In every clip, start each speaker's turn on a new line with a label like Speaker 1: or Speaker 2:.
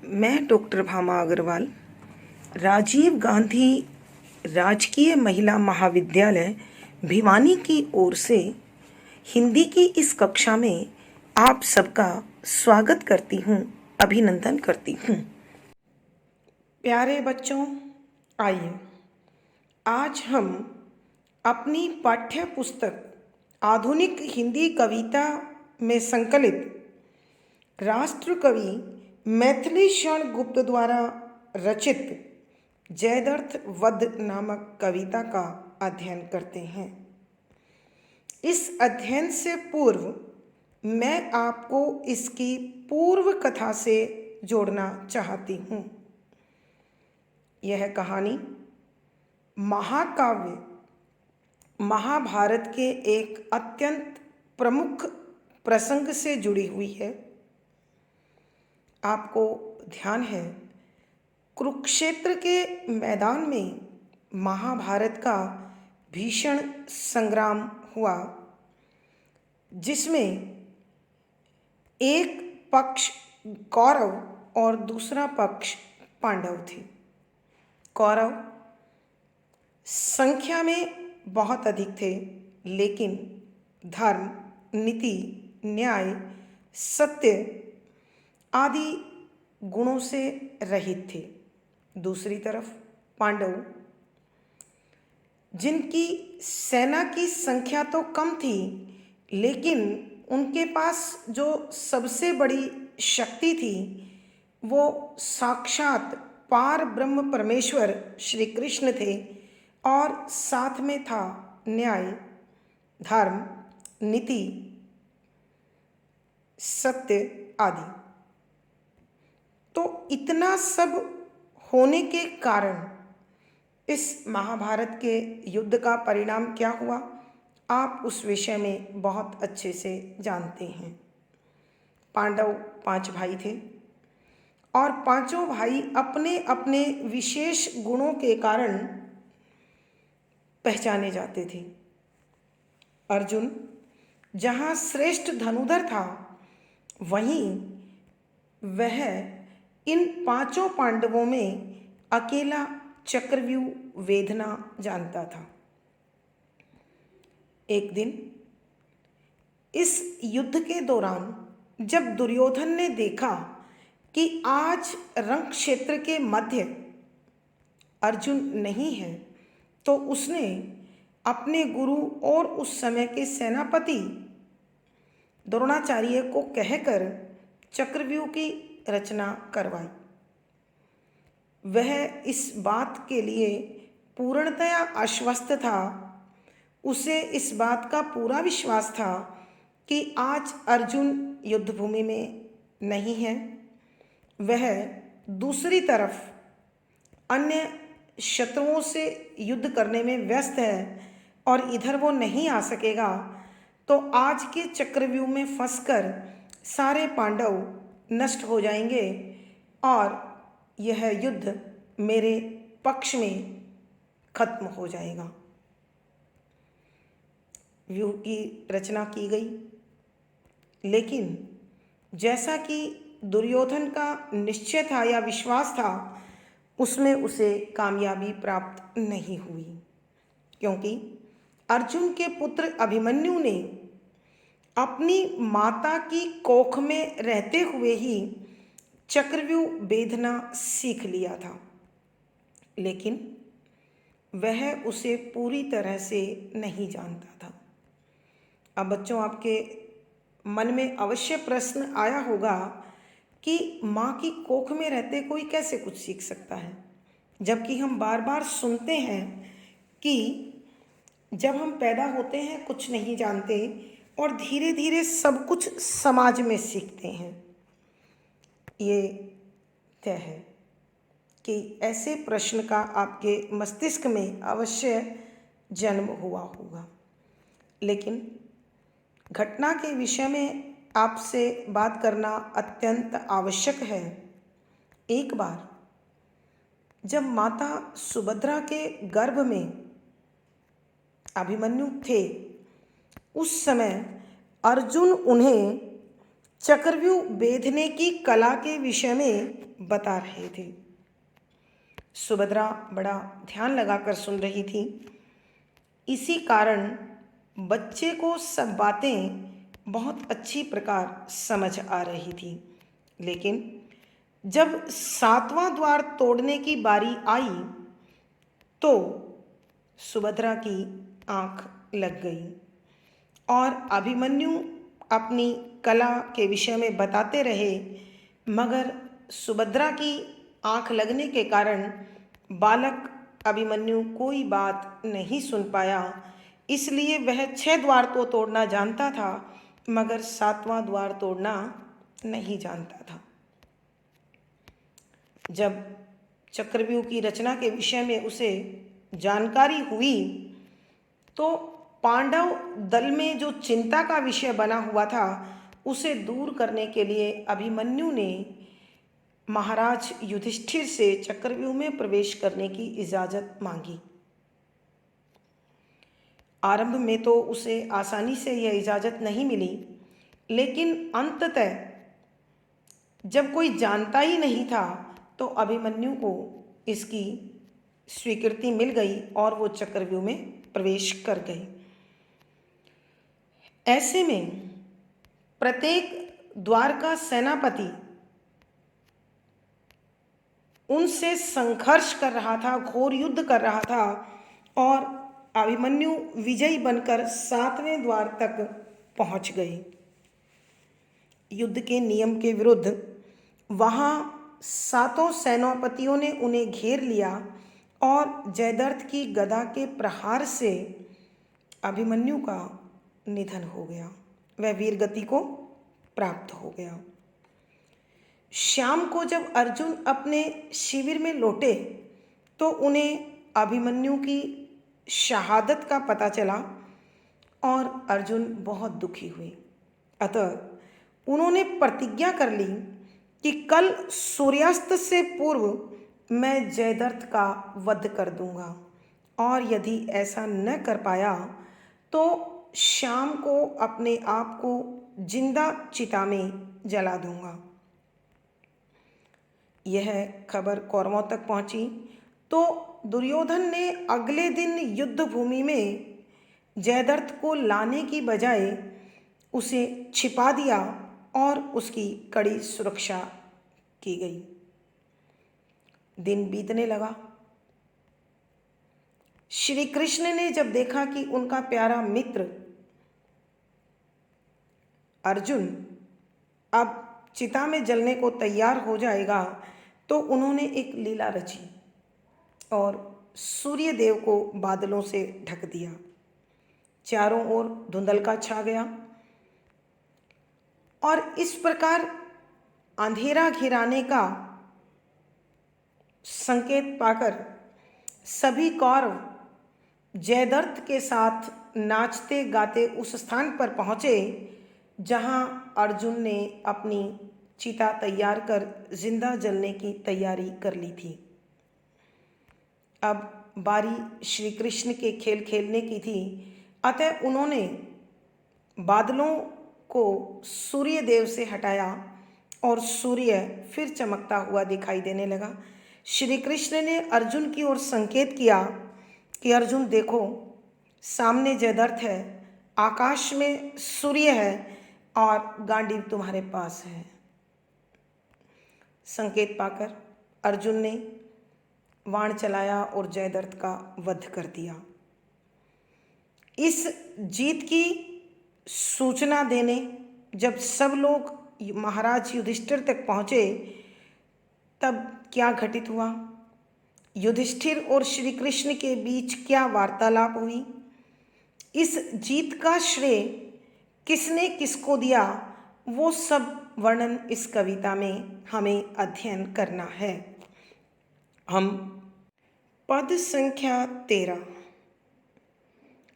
Speaker 1: मैं डॉक्टर भामा अग्रवाल राजीव गांधी राजकीय महिला महाविद्यालय भिवानी की ओर से हिंदी की इस कक्षा में आप सबका स्वागत करती हूँ, अभिनंदन करती हूँ। प्यारे बच्चों, आइए आज हम अपनी पाठ्य पुस्तक आधुनिक हिंदी कविता में संकलित राष्ट्र कवि मैथिली शरण गुप्त द्वारा रचित जयद्रथ वध नामक कविता का अध्ययन करते हैं। इस अध्ययन से पूर्व मैं आपको इसकी पूर्व कथा से जोड़ना चाहती हूँ। यह कहानी महाकाव्य महाभारत के एक अत्यंत प्रमुख प्रसंग से जुड़ी हुई है। आपको ध्यान है, कुरुक्षेत्र के मैदान में महाभारत का भीषण संग्राम हुआ, जिसमें एक पक्ष कौरव और दूसरा पक्ष पांडव थे। कौरव संख्या में बहुत अधिक थे, लेकिन धर्म, नीति, न्याय, सत्य आदि गुणों से रहित थे। दूसरी तरफ पांडव, जिनकी सेना की संख्या तो कम थी, लेकिन उनके पास जो सबसे बड़ी शक्ति थी वो साक्षात पार ब्रह्म परमेश्वर श्री कृष्ण थे, और साथ में था न्याय, धर्म, नीति, सत्य आदि। तो इतना सब होने के कारण इस महाभारत के युद्ध का परिणाम क्या हुआ, आप उस विषय में बहुत अच्छे से जानते हैं। पांडव 5 भाई थे और पांचों भाई अपने अपने विशेष गुणों के कारण पहचाने जाते थे। अर्जुन जहाँ श्रेष्ठ धनुधर था, वहीं वह इन 5 पांडवों में अकेला चक्रव्यूह वेधना जानता था। एक दिन इस युद्ध के दौरान जब दुर्योधन ने देखा कि आज रण क्षेत्र के मध्य अर्जुन नहीं है, तो उसने अपने गुरु और उस समय के सेनापति द्रोणाचार्य को कहकर चक्रव्यूह की रचना करवाई। वह इस बात के लिए पूर्णतया आश्वस्त था, उसे इस बात का पूरा विश्वास था कि आज अर्जुन युद्धभूमि में नहीं है, वह दूसरी तरफ अन्य शत्रुओं से युद्ध करने में व्यस्त है और इधर वो नहीं आ सकेगा, तो आज के चक्रव्यूह में फंसकर सारे पांडव नष्ट हो जाएंगे और यह युद्ध मेरे पक्ष में खत्म हो जाएगा। व्यूह की रचना की गई, लेकिन जैसा कि दुर्योधन का निश्चय था या विश्वास था, उसमें उसे कामयाबी प्राप्त नहीं हुई, क्योंकि अर्जुन के पुत्र अभिमन्यु ने अपनी माता की कोख में रहते हुए ही चक्रव्यूह वेधना सीख लिया था, लेकिन वह उसे पूरी तरह से नहीं जानता था। अब बच्चों, आपके मन में अवश्य प्रश्न आया होगा कि माँ की कोख में रहते कोई कैसे कुछ सीख सकता है, जबकि हम बार बार सुनते हैं कि जब हम पैदा होते हैं कुछ नहीं जानते और धीरे धीरे सब कुछ समाज में सीखते हैं। ये तय है कि ऐसे प्रश्न का आपके मस्तिष्क में अवश्य जन्म हुआ होगा, लेकिन घटना के विषय में आपसे बात करना अत्यंत आवश्यक है। एक बार जब माता सुभद्रा के गर्भ में अभिमन्यु थे, उस समय अर्जुन उन्हें चक्रव्यूह बेधने की कला के विषय में बता रहे थे। सुभद्रा बड़ा ध्यान लगाकर सुन रही थी। इसी कारण बच्चे को सब बातें बहुत अच्छी प्रकार समझ आ रही थी। लेकिन जब 7वां द्वार तोड़ने की बारी आई तो सुभद्रा की आंख लग गई और अभिमन्यु अपनी कला के विषय में बताते रहे, मगर सुभद्रा की आंख लगने के कारण बालक अभिमन्यु कोई बात नहीं सुन पाया। इसलिए वह 6 द्वार तो तोड़ना जानता था, मगर 7वां द्वार तोड़ना नहीं जानता था। जब चक्रव्यूह की रचना के विषय में उसे जानकारी हुई तो पांडव दल में जो चिंता का विषय बना हुआ था उसे दूर करने के लिए अभिमन्यु ने महाराज युधिष्ठिर से चक्रव्यूह में प्रवेश करने की इजाजत मांगी। आरंभ में तो उसे आसानी से यह इजाजत नहीं मिली, लेकिन अंततः जब कोई जानता ही नहीं था तो अभिमन्यु को इसकी स्वीकृति मिल गई और वो चक्रव्यूह में प्रवेश कर गए। ऐसे में प्रत्येक द्वार का सेनापति उनसे संघर्ष कर रहा था, घोर युद्ध कर रहा था और अभिमन्यु विजयी बनकर 7वें द्वार तक पहुंच गए। युद्ध के नियम के विरुद्ध वहां 7 सेनापतियों ने उन्हें घेर लिया और जयद्रथ की गदा के प्रहार से अभिमन्यु का निधन हो गया। वह वीरगति को प्राप्त हो गया। शाम को जब अर्जुन अपने शिविर में लौटे तो उन्हें अभिमन्यु की शहादत का पता चला और अर्जुन बहुत दुखी हुए। अतः उन्होंने प्रतिज्ञा कर ली कि कल सूर्यास्त से पूर्व मैं जयद्रथ का वध कर दूंगा, और यदि ऐसा न कर पाया तो शाम को अपने आप को जिंदा चिता में जला दूंगा। यह खबर कौरवों तक पहुंची तो दुर्योधन ने अगले दिन युद्ध भूमि में जयद्रथ को लाने की बजाय उसे छिपा दिया और उसकी कड़ी सुरक्षा की गई। दिन बीतने लगा। श्री कृष्ण ने जब देखा कि उनका प्यारा मित्र अर्जुन अब चिता में जलने को तैयार हो जाएगा तो उन्होंने एक लीला रची और सूर्य देव को बादलों से ढक दिया। चारों ओर धुंधलका छा गया और इस प्रकार अंधेरा घिराने का संकेत पाकर सभी कौरव जयद्रथ के साथ नाचते गाते उस स्थान पर पहुँचे जहाँ अर्जुन ने अपनी चिता तैयार कर जिंदा जलने की तैयारी कर ली थी। अब बारी श्री कृष्ण के खेल खेलने की थी, अतः उन्होंने बादलों को सूर्य देव से हटाया और सूर्य फिर चमकता हुआ दिखाई देने लगा। श्री कृष्ण ने अर्जुन की ओर संकेत किया कि अर्जुन देखो, सामने जयद्रथ है, आकाश में सूर्य है और गांडीव तुम्हारे पास है। संकेत पाकर अर्जुन ने बाण चलाया और जयद्रथ का वध कर दिया। इस जीत की सूचना देने जब सब लोग महाराज युधिष्ठिर तक पहुँचे तब क्या घटित हुआ, युधिष्ठिर और श्री कृष्ण के बीच क्या वार्तालाप हुई, इस जीत का श्रेय किसने किसको दिया, वो सब वर्णन इस कविता में हमें अध्ययन करना है। हम पद संख्या 13।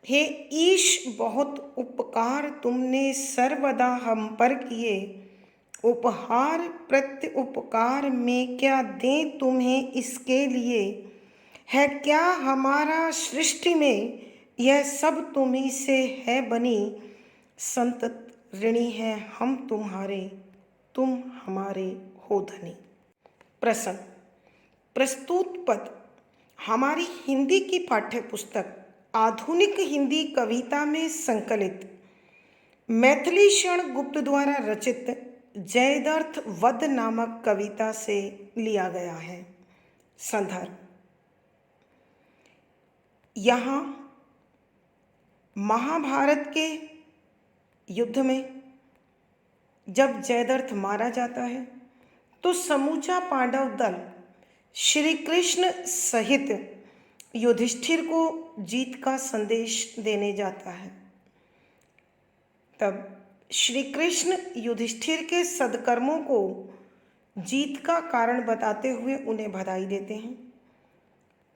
Speaker 1: हे ईश बहुत उपकार तुमने सर्वदा हम पर किए, उपहार प्रत्य उपकार में क्या दें तुम्हें इसके लिए, है क्या हमारा सृष्टि में यह सब तुम्ही से है बनी, संतत ऋणी हैं हम तुम्हारे। तुम हमारे हो धनी। प्रश्न। प्रस्तुत पद हमारी हिंदी की पाठ्य पुस्तक आधुनिक हिंदी कविता में संकलित मैथिली शरण गुप्त द्वारा रचित जयद्रथ वध नामक कविता से लिया गया है। संदर्भ। यहाँ महाभारत के युद्ध में जब जयद्रथ मारा जाता है तो समूचा पांडव दल श्री कृष्ण सहित युधिष्ठिर को जीत का संदेश देने जाता है। तब श्री कृष्ण युधिष्ठिर के सद्कर्मों को जीत का कारण बताते हुए उन्हें बधाई देते हैं।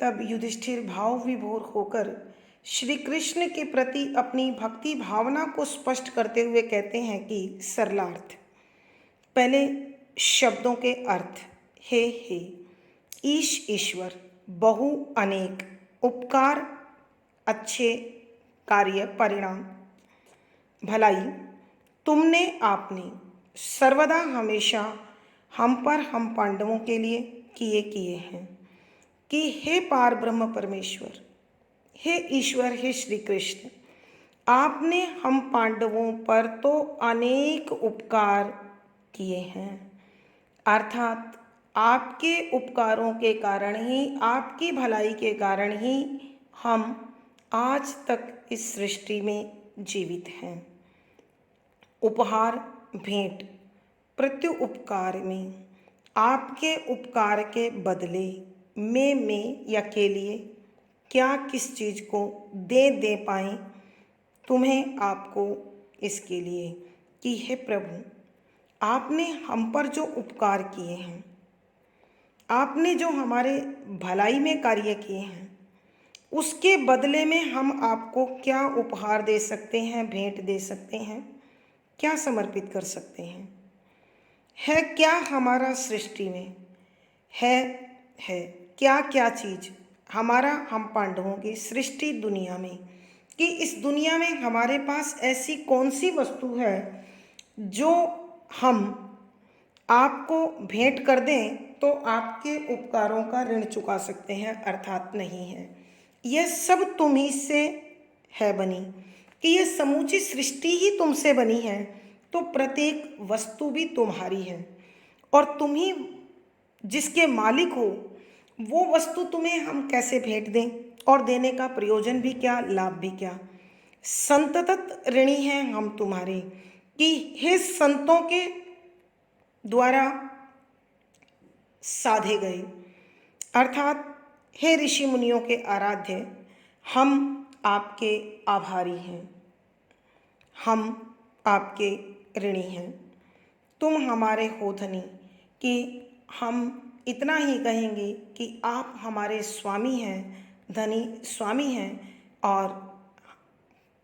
Speaker 1: तब युधिष्ठिर भाव विभोर होकर श्री कृष्ण के प्रति अपनी भक्ति भावना को स्पष्ट करते हुए कहते हैं कि सरलार्थ। पहले शब्दों के अर्थ। हे ईश ईश्वर, बहु अनेक, उपकार, अच्छे कार्य, परिणाम, भलाई, तुमने आपने सर्वदा हमेशा हम पर हम पांडवों के लिए किए हैं कि हे पार ब्रह्म परमेश्वर, हे ईश्वर, हे श्री कृष्ण, आपने हम पांडवों पर तो अनेक उपकार किए हैं। अर्थात आपके उपकारों के कारण ही, आपकी भलाई के कारण ही हम आज तक इस सृष्टि में जीवित हैं। उपहार, भेंट, प्रत्युपकार में आपके उपकार के बदले में या के लिए क्या किस चीज़ को दे पाएँ तुम्हें आपको इसके लिए कि हे प्रभु, आपने हम पर जो उपकार किए हैं, आपने जो हमारे भलाई में कार्य किए हैं, उसके बदले में हम आपको क्या उपहार दे सकते हैं, भेंट दे सकते हैं, क्या समर्पित कर सकते हैं। है क्या हमारा सृष्टि में है क्या क्या चीज़ हमारा, हम पांडवों की सृष्टि दुनिया में, कि इस दुनिया में हमारे पास ऐसी कौन सी वस्तु है जो हम आपको भेंट कर दें तो आपके उपकारों का ऋण चुका सकते हैं। अर्थात नहीं है। यह सब तुम ही से है बनी, कि यह समूची सृष्टि ही तुमसे बनी है, तो प्रत्येक वस्तु भी तुम्हारी है और तुम ही जिसके मालिक हो, वो वस्तु तुम्हें हम कैसे भेंट दें और देने का प्रयोजन भी क्या, लाभ भी क्या। संतत ऋणी हैं हम तुम्हारे, कि हे संतों के द्वारा साधे गए, अर्थात हे ऋषि मुनियों के आराध्य, हम आपके आभारी हैं, हम आपके ऋणी हैं। तुम हमारे हो धनी, कि हम इतना ही कहेंगे कि आप हमारे स्वामी हैं, धनी स्वामी हैं, और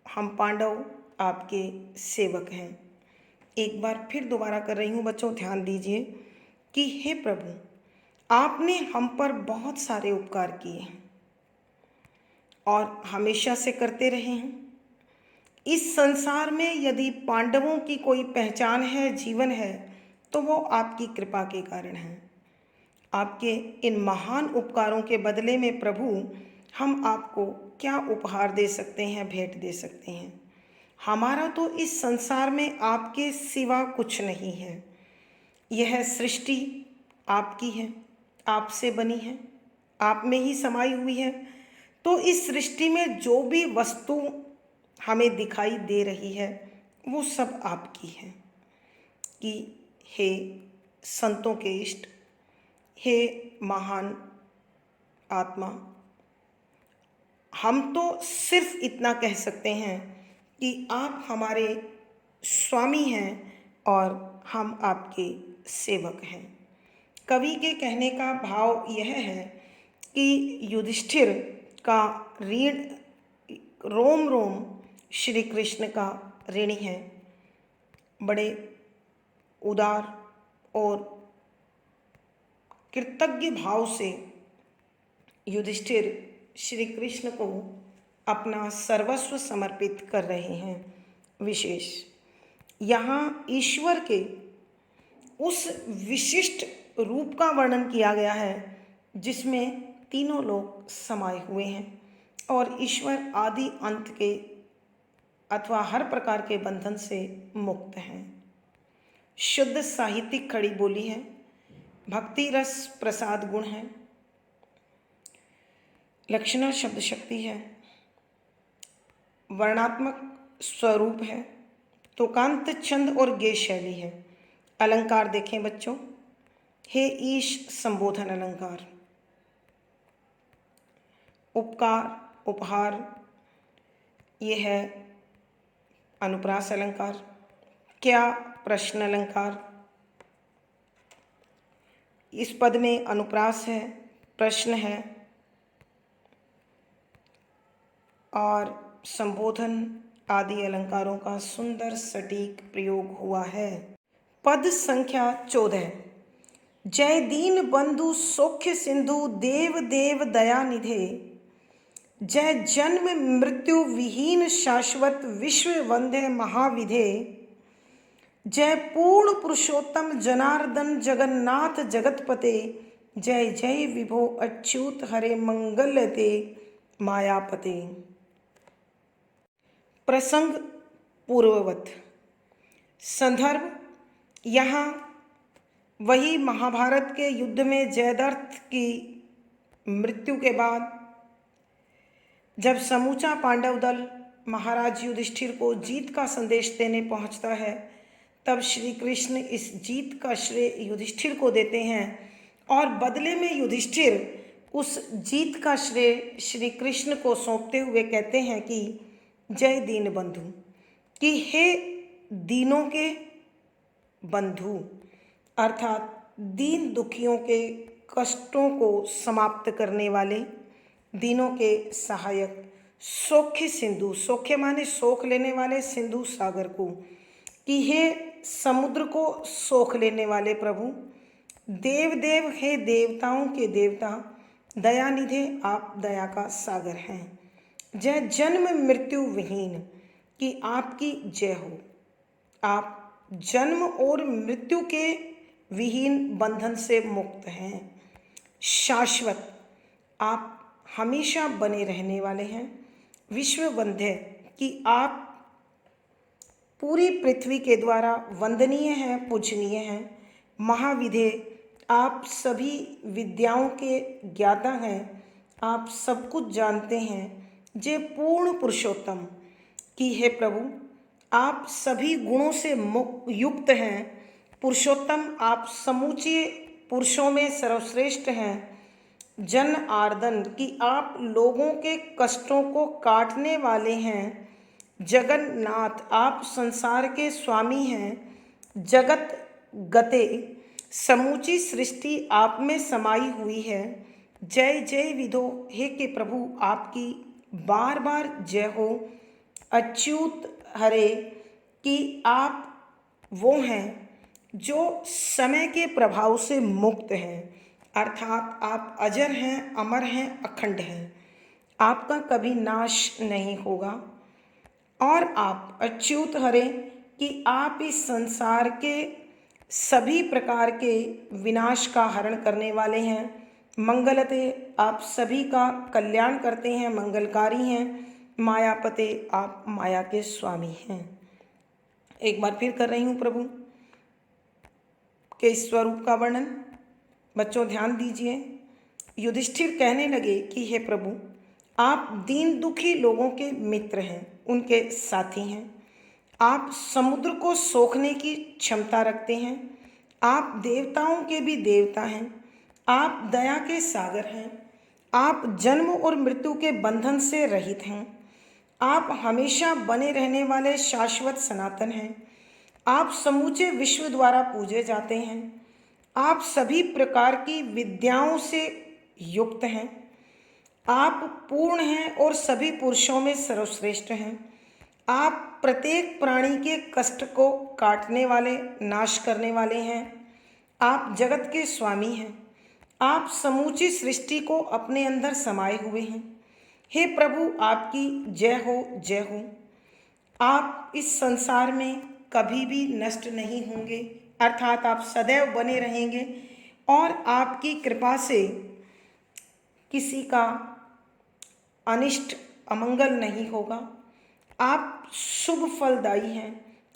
Speaker 1: हम पांडव आपके सेवक हैं। एक बार फिर दोबारा कर रही हूँ बच्चों, ध्यान दीजिए कि हे प्रभु, आपने हम पर बहुत सारे उपकार किए हैं और हमेशा से करते रहे हैं। इस संसार में यदि पांडवों की कोई पहचान है, जीवन है, तो वो आपकी कृपा के कारण है। आपके इन महान उपकारों के बदले में प्रभु, हम आपको क्या उपहार दे सकते हैं, भेंट दे सकते हैं। हमारा तो इस संसार में आपके सिवा कुछ नहीं है। यह सृष्टि आपकी है, आपसे बनी है, आप में ही समाई हुई है। तो इस सृष्टि में जो भी वस्तु हमें दिखाई दे रही है, वो सब आपकी है। कि हे संतों के इष्ट, हे महान आत्मा, हम तो सिर्फ इतना कह सकते हैं कि आप हमारे स्वामी हैं और हम आपके सेवक हैं। कवि के कहने का भाव यह है कि युधिष्ठिर का ऋण रोम रोम श्री कृष्ण का ऋणी है। बड़े उदार और कृतज्ञ भाव से युधिष्ठिर श्री कृष्ण को अपना सर्वस्व समर्पित कर रहे हैं। विशेष यहाँ ईश्वर के उस विशिष्ट रूप का वर्णन किया गया है जिसमें तीनों लोग समाये हुए हैं और ईश्वर आदि अंत के अथवा हर प्रकार के बंधन से मुक्त हैं। शुद्ध साहित्यिक खड़ी बोली है, भक्ति रस प्रसाद गुण है, लक्षणा शब्द शक्ति है, वर्णात्मक स्वरूप है, तुकांत छंद और गेय शैली है। अलंकार देखें बच्चों, हे ईश संबोधन अलंकार, उपकार उपहार, ये है अनुप्रास अलंकार, क्या प्रश्न अलंकार। इस पद में अनुप्रास है, प्रश्न है और संबोधन आदि अलंकारों का सुंदर सटीक प्रयोग हुआ है। पद संख्या 14। जय दीन बंधु सौख्य सिंधु देव देव दया निधे, जय जन्म मृत्यु विहीन शाश्वत विश्व वंद्य महाविधे, जय पूर्ण पुरुषोत्तम जनार्दन जगन्नाथ जगतपते, जय जय विभो अच्युत हरे मंगलते मायापते। प्रसंग पूर्ववत। संदर्भ यहाँ वही महाभारत के युद्ध में जयद्रथ की मृत्यु के बाद जब समूचा पांडव दल महाराज युधिष्ठिर को जीत का संदेश देने पहुंचता है, तब श्री कृष्ण इस जीत का श्रेय युधिष्ठिर को देते हैं और बदले में युधिष्ठिर उस जीत का श्रेय श्री कृष्ण को सौंपते हुए कहते हैं कि जय दीन बंधु, कि हे दीनों के बंधु, अर्थात दीन दुखियों के कष्टों को समाप्त करने वाले, दीनों के सहायक, सौख्य सिंधु, सौख्य माने सोख लेने वाले, सिंधु सागर को, कि हे समुद्र को सोख लेने वाले प्रभु, देव देव हे देवताओं के देवता, दया निधे आप दया का सागर हैं, जय जन्म मृत्यु विहीन, कि आपकी जय हो, आप जन्म और मृत्यु के विहीन बंधन से मुक्त हैं, शाश्वत, आप हमेशा बने रहने वाले हैं, विश्व वंद्य, कि आप पूरी पृथ्वी के द्वारा वंदनीय हैं, पूजनीय हैं, महाविधे, आप सभी विद्याओं के ज्ञाता हैं, आप सब कुछ जानते हैं, जे पूर्ण पुरुषोत्तम, कि हे प्रभु आप सभी गुणों से युक्त हैं, पुरुषोत्तम आप समूचे पुरुषों में सर्वश्रेष्ठ हैं, जन आर्दन, कि आप लोगों के कष्टों को काटने वाले हैं, जगन्नाथ आप संसार के स्वामी हैं, जगत गते समूची सृष्टि आप में समाई हुई है, जय जय विधो, हे के प्रभु आपकी बार बार जय हो, अच्युत हरे, कि आप वो हैं जो समय के प्रभाव से मुक्त हैं, अर्थात आप अजर हैं, अमर हैं, अखंड हैं, आपका कभी नाश नहीं होगा, और आप अच्युत हरे, कि आप इस संसार के सभी प्रकार के विनाश का हरण करने वाले हैं, मंगलते आप सभी का कल्याण करते हैं, मंगलकारी हैं, मायापते आप माया के स्वामी हैं। एक बार फिर कर रही हूँ प्रभु के स्वरूप का वर्णन। बच्चों ध्यान दीजिए। युधिष्ठिर कहने लगे कि हे प्रभु आप दीन दुखी लोगों के मित्र हैं, उनके साथी हैं, आप समुद्र को सोखने की क्षमता रखते हैं, आप देवताओं के भी देवता हैं, आप दया के सागर हैं, आप जन्म और मृत्यु के बंधन से रहित हैं, आप हमेशा बने रहने वाले शाश्वत सनातन हैं, आप समूचे विश्व द्वारा पूजे जाते हैं, आप सभी प्रकार की विद्याओं से युक्त हैं, आप पूर्ण हैं और सभी पुरुषों में सर्वश्रेष्ठ हैं, आप प्रत्येक प्राणी के कष्ट को काटने वाले, नाश करने वाले हैं, आप जगत के स्वामी हैं, आप समूची सृष्टि को अपने अंदर समाये हुए हैं, हे प्रभु आपकी जय हो, जय हो, आप इस संसार में कभी भी नष्ट नहीं होंगे, अर्थात आप सदैव बने रहेंगे और आपकी कृपा से किसी का अनिष्ट अमंगल नहीं होगा। आप शुभ फलदायी हैं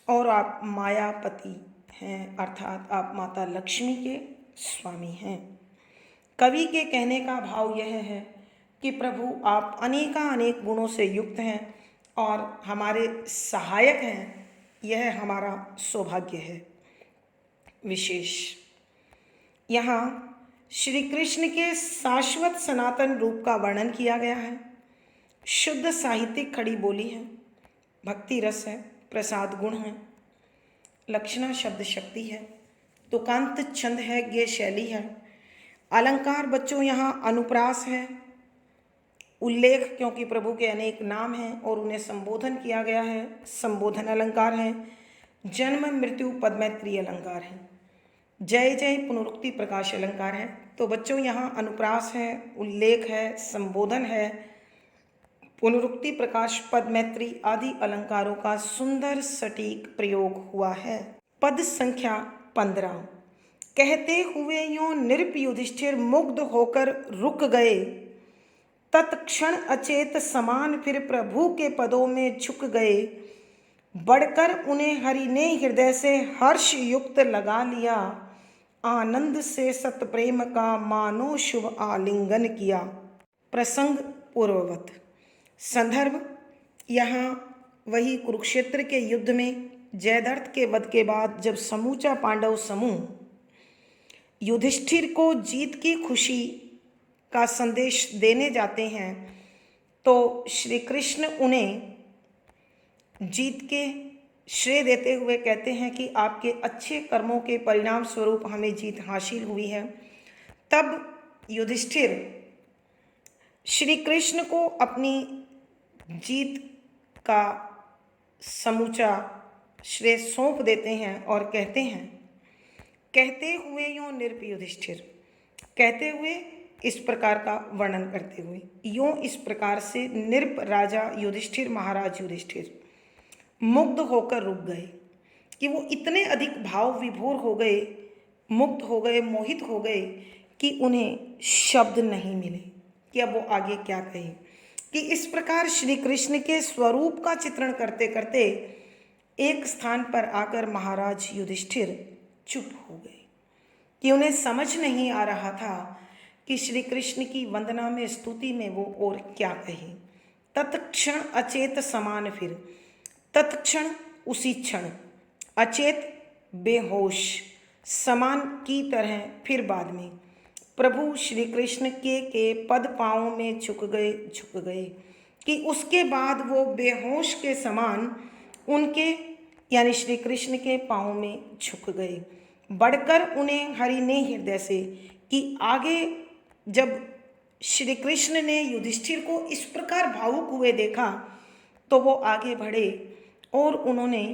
Speaker 1: और आप मायापति हैं, अर्थात आप माता लक्ष्मी के स्वामी हैं। कवि के कहने का भाव यह है कि प्रभु आप अनेक गुणों से युक्त हैं और हमारे सहायक हैं। यह हमारा सौभाग्य है। विशेष यहाँ श्री कृष्ण के शाश्वत सनातन रूप का वर्णन किया गया है। शुद्ध साहित्यिक खड़ी बोली है, भक्ति रस है, प्रसाद गुण है, लक्षणा शब्द शक्ति है, तुकांत छंद है, गे शैली है, अलंकार बच्चों यहाँ अनुप्रास है, उल्लेख क्योंकि प्रभु के अनेक नाम हैं और उन्हें संबोधन किया गया है, संबोधन अलंकार है, जन्म मृत्यु पदमैत्री अलंकार है, जय जय पुनरुक्ति प्रकाश अलंकार है। तो बच्चों यहाँ अनुप्रास है, उल्लेख है, संबोधन है, पुनरुक्ति प्रकाश पद मैत्री आदि अलंकारों का सुंदर सटीक प्रयोग हुआ है। पद संख्या 15। कहते हुए यों नृप युधिष्ठिर मुग्ध होकर रुक गए, तत्क्षण अचेत समान फिर प्रभु के पदों में झुक गए, बढ़कर उन्हें हरि ने हृदय से हर्ष युक्त लगा लिया, आनंद से सतप्रेम का मानो शुभ आलिंगन किया। प्रसंग पूर्ववत। संदर्भ यहाँ वही कुरुक्षेत्र के युद्ध में जयद्रथ के वध के बाद जब समूचा पांडव समूह युधिष्ठिर को जीत की खुशी का संदेश देने जाते हैं तो श्री कृष्ण उन्हें जीत के श्रेय देते हुए कहते हैं कि आपके अच्छे कर्मों के परिणाम स्वरूप हमें जीत हासिल हुई है। तब युधिष्ठिर श्री कृष्ण को अपनी जीत का समूचा श्रेय सौंप देते हैं और कहते हैं, कहते हुए यों नृप युधिष्ठिर, कहते हुए इस प्रकार का वर्णन करते हुए, यों इस प्रकार से नृप राजा युधिष्ठिर महाराज युधिष्ठिर मुग्ध होकर रुक गए कि वो इतने अधिक भाव विभोर हो गए, मुग्ध हो गए, मोहित हो गए कि उन्हें शब्द नहीं मिले कि अब वो आगे क्या कहे। कि इस प्रकार श्री कृष्ण के स्वरूप का चित्रण करते करते एक स्थान पर आकर महाराज युधिष्ठिर चुप हो गए कि उन्हें समझ नहीं आ रहा था कि श्री कृष्ण की वंदना में, स्तुति में वो और क्या कहे। तत्क्षण अचेत समान फिर, तत्क्षण उसी क्षण, अचेत बेहोश, समान की तरह फिर बाद में प्रभु श्री कृष्ण के पद पाँवों में झुक गए कि उसके बाद वो बेहोश के समान उनके यानी श्री कृष्ण के पाँवों में झुक गए, बढ़कर उन्हें हरि ने हृदय से कि आगे जब श्री कृष्ण ने युधिष्ठिर को इस प्रकार भावुक हुए देखा तो वो आगे बढ़े और उन्होंने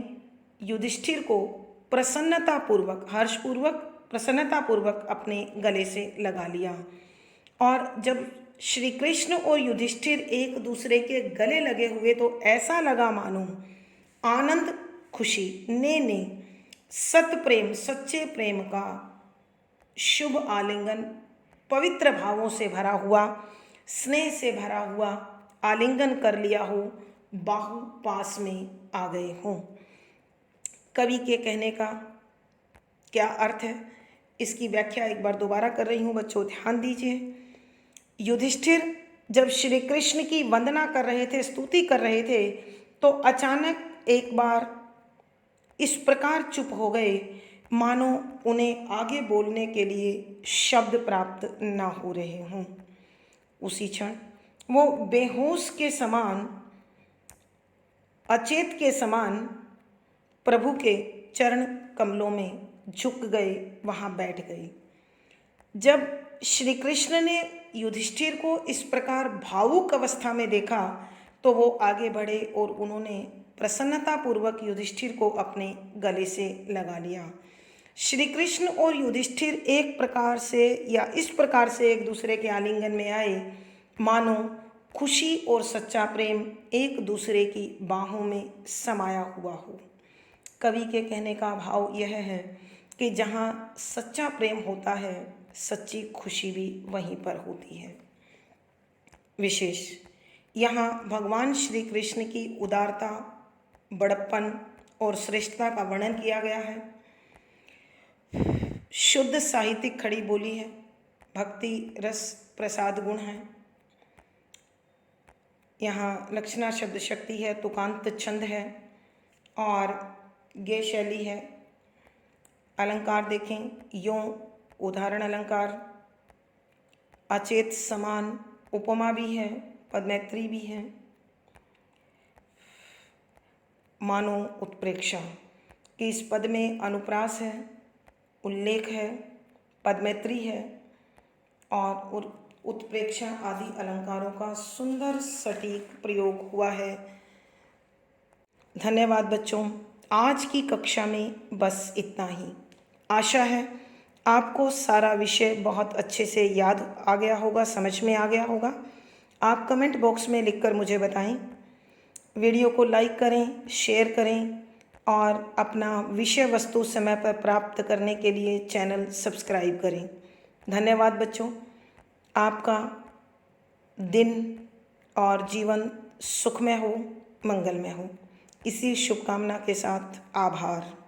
Speaker 1: युधिष्ठिर को प्रसन्नतापूर्वक, हर्षपूर्वक, प्रसन्नतापूर्वक अपने गले से लगा लिया। और जब श्री कृष्ण और युधिष्ठिर एक दूसरे के गले लगे हुए तो ऐसा लगा मानो आनंद, खुशी, ने सत प्रेम, सच्चे प्रेम का शुभ आलिंगन, पवित्र भावों से भरा हुआ, स्नेह से भरा हुआ आलिंगन कर लिया हो, बाहु पास में आ गए हों। कवि के कहने का क्या अर्थ है, इसकी व्याख्या एक बार दोबारा कर रही हूँ बच्चों, ध्यान दीजिए। युधिष्ठिर जब श्री कृष्ण की वंदना कर रहे थे, स्तुति कर रहे थे, तो अचानक एक बार इस प्रकार चुप हो गए मानो उन्हें आगे बोलने के लिए शब्द प्राप्त ना हो रहे हों। उसी क्षण वो बेहोश के समान, अचेत के समान प्रभु के चरण कमलों में झुक गए, वहाँ बैठ गए। जब श्री कृष्ण ने युधिष्ठिर को इस प्रकार भावुक अवस्था में देखा तो वो आगे बढ़े और उन्होंने प्रसन्नतापूर्वक युधिष्ठिर को अपने गले से लगा लिया। श्री कृष्ण और युधिष्ठिर एक प्रकार से या इस प्रकार से एक दूसरे के आलिंगन में आए मानो खुशी और सच्चा प्रेम एक दूसरे की बाहों में समाया हुआ हो। कवि के कहने का भाव यह है कि जहाँ सच्चा प्रेम होता है, सच्ची खुशी भी वहीं पर होती है। विशेष यहाँ भगवान श्री कृष्ण की उदारता, बड़प्पन और श्रेष्ठता का वर्णन किया गया है। शुद्ध साहित्यिक खड़ी बोली है, भक्ति रस प्रसाद गुण है। यहाँ लक्षणा शब्द शक्ति है, तुकांत छंद है और गे शैली है। अलंकार देखें, यों उदाहरण अलंकार, अचेत समान, उपमा भी है, पदमैत्री भी है। मानो उत्प्रेक्षा कि इस पद में अनुप्रास है, उल्लेख है, पदमैत्री है और उत्प्रेक्षा आदि अलंकारों का सुंदर सटीक प्रयोग हुआ है। धन्यवाद बच्चों, आज की कक्षा में बस इतना ही। आशा है आपको सारा विषय बहुत अच्छे से याद आ गया होगा, समझ में आ गया होगा। आप कमेंट बॉक्स में लिखकर मुझे बताएं। वीडियो को लाइक करें, शेयर करें और अपना विषय वस्तु समय पर प्राप्त करने के लिए चैनल सब्सक्राइब करें। धन्यवाद बच्चों, आपका दिन और जीवन सुखमय हो, मंगलमय हो। इसी शुभकामना के साथ आभार।